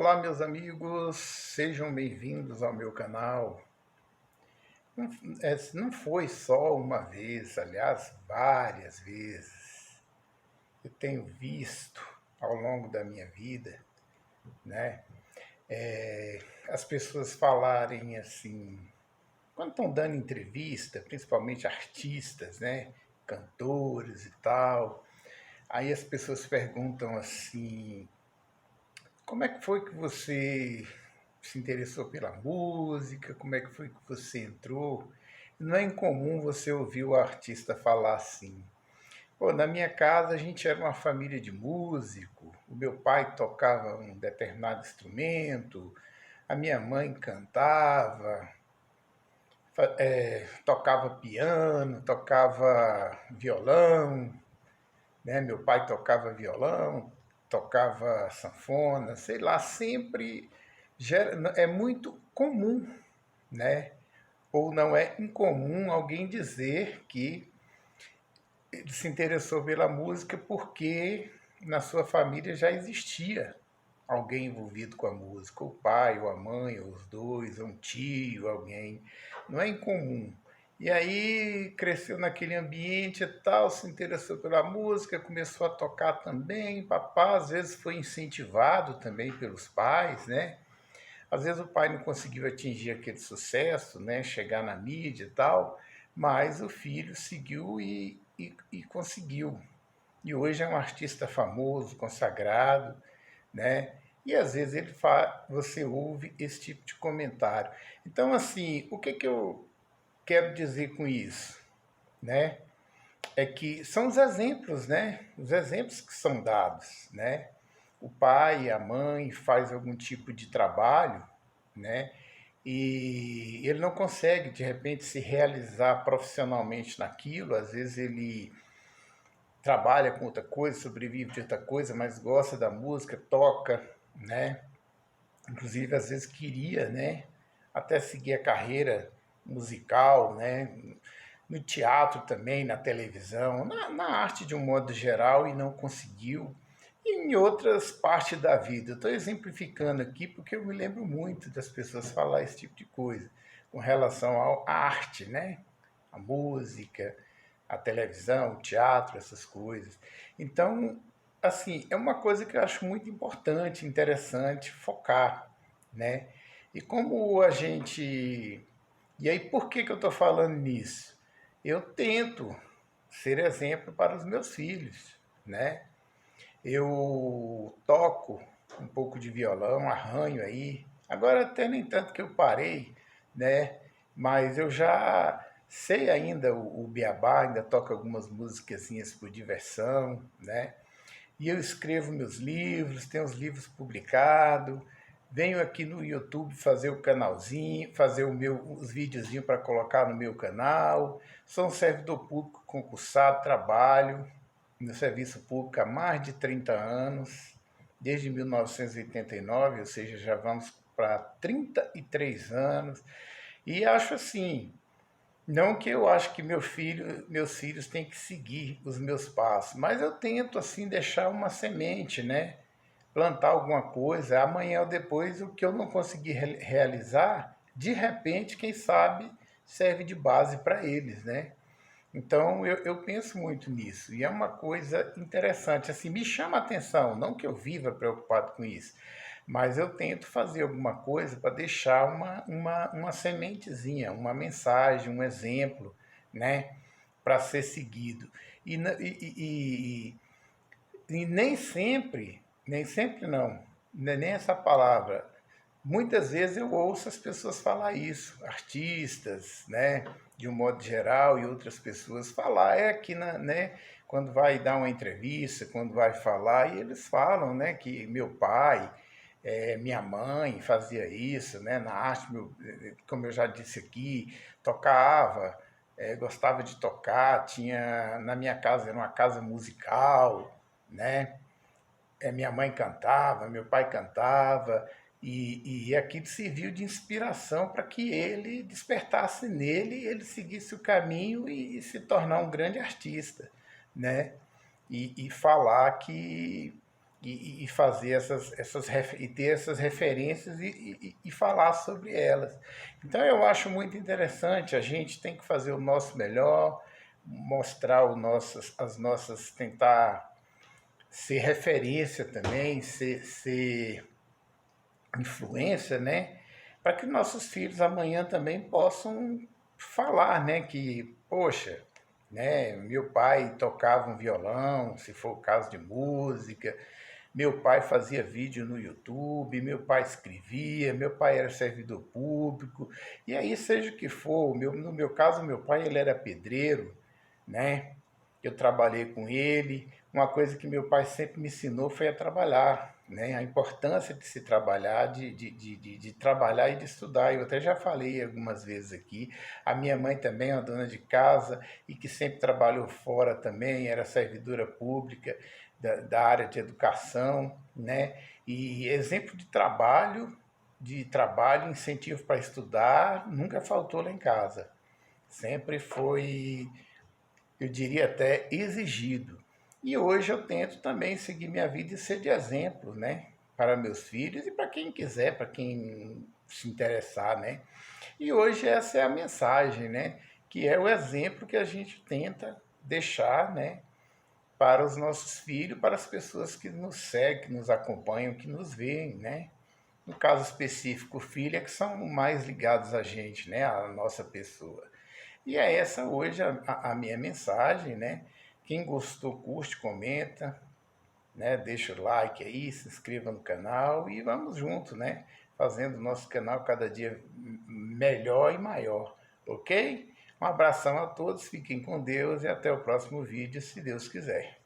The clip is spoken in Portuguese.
Olá, meus amigos, sejam bem-vindos ao meu canal. Não foi só uma vez, aliás, várias vezes. Eu tenho visto ao longo da minha vida, né, as pessoas falarem assim, quando estão dando entrevista, principalmente artistas, né, cantores e tal, aí as pessoas perguntam assim: como é que foi que você se interessou pela música? Como é que foi que você entrou? Não é incomum você ouvir o artista falar assim: pô, na minha casa a gente era uma família de músico, o meu pai tocava um determinado instrumento, a minha mãe cantava, tocava piano, tocava violão, né? Meu pai tocava violão, tocava sanfona, sei lá, sempre é muito comum, né? Ou não é incomum alguém dizer que ele se interessou pela música porque na sua família já existia alguém envolvido com a música, o pai, ou a mãe, ou os dois, ou um tio, alguém. Não é incomum. E aí cresceu naquele ambiente e tal, se interessou pela música, começou a tocar também, papá, às vezes foi incentivado também pelos pais, né? Às vezes o pai não conseguiu atingir aquele sucesso, né? Chegar na mídia e tal, mas o filho seguiu e conseguiu. E hoje é um artista famoso, consagrado, né? E às vezes você ouve esse tipo de comentário. Então, assim, o que eu quero dizer com isso, né? É que são os exemplos, né? Os exemplos que são dados, né? O pai, a mãe faz algum tipo de trabalho, né? E ele não consegue de repente se realizar profissionalmente naquilo, às vezes ele trabalha com outra coisa, sobrevive de outra coisa, mas gosta da música, toca, né? Inclusive às vezes queria, né, até seguir a carreira musical, né, no teatro também, na televisão, na arte de um modo geral e não conseguiu. E em outras partes da vida. Estou exemplificando aqui porque eu me lembro muito das pessoas falar esse tipo de coisa com relação à arte, né? A música, a televisão, o teatro, essas coisas. Então, assim, é uma coisa que eu acho muito importante, interessante focar, né? E como a gente. E aí, por que eu estou falando nisso? Eu tento ser exemplo para os meus filhos, né? Eu toco um pouco de violão, arranho aí. Agora até nem tanto que eu parei, né? Mas eu já sei ainda o beabá, ainda toco algumas musiquinhas por diversão, né? E eu escrevo meus livros, tenho os livros publicados, venho aqui no YouTube fazer o canalzinho, fazer os videozinhos para colocar no meu canal. Sou um servidor público concursado, trabalho no serviço público há mais de 30 anos, desde 1989, ou seja, já vamos para 33 anos. E acho assim, não que eu acho que meus filhos têm que seguir os meus passos, mas eu tento assim deixar uma semente, né? Plantar alguma coisa, amanhã ou depois o que eu não conseguir realizar, de repente, quem sabe, serve de base para eles, né? Então eu penso muito nisso e é uma coisa interessante, assim, me chama a atenção, não que eu viva preocupado com isso, mas eu tento fazer alguma coisa para deixar uma sementezinha, uma mensagem, um exemplo, né, para ser seguido. E, e nem sempre não, não é nem essa palavra. Muitas vezes eu ouço as pessoas falar isso, artistas, né, de um modo geral, e outras pessoas falar, aqui né, quando vai dar uma entrevista, quando vai falar, e eles falam, né, que meu pai, minha mãe fazia isso, né, na arte, como eu já disse aqui, tocava, gostava de tocar, tinha, na minha casa era uma casa musical, né, minha mãe cantava, meu pai cantava, e aquilo serviu de inspiração para que ele despertasse nele, ele seguisse o caminho e se tornar um grande artista, né? E falar que e fazer e ter essas referências e falar sobre elas. Então eu acho muito interessante, a gente tem que fazer o nosso melhor, mostrar as nossas, tentar ser referência também, ser influência, né? Para que nossos filhos amanhã também possam falar, né? Que, poxa, né? Meu pai tocava um violão, se for o caso de música, meu pai fazia vídeo no YouTube, meu pai escrevia, meu pai era servidor público, e aí seja o que for, no meu caso, meu pai ele era pedreiro, né? Eu trabalhei com ele. Uma coisa que meu pai sempre me ensinou foi a trabalhar, né? A importância de se trabalhar, de trabalhar e de estudar. Eu até já falei algumas vezes aqui. A minha mãe também é uma dona de casa e que sempre trabalhou fora também, era servidora pública da área de educação, né? E exemplo de trabalho, incentivo para estudar, nunca faltou lá em casa. Sempre foi, eu diria até exigido. E hoje eu tento também seguir minha vida e ser de exemplo, né? Para meus filhos e para quem quiser, para quem se interessar, né? E hoje essa é a mensagem, né? Que é o exemplo que a gente tenta deixar, né? Para os nossos filhos, para as pessoas que nos seguem, que nos acompanham, que nos veem, né? No caso específico, filha, que são mais ligados a gente, né? A nossa pessoa. E é essa hoje a minha mensagem, né? Quem gostou, curte, comenta, né? Deixa o like aí, se inscreva no canal e vamos junto, né? Fazendo o nosso canal cada dia melhor e maior, ok? Um abração a todos, fiquem com Deus e até o próximo vídeo, se Deus quiser.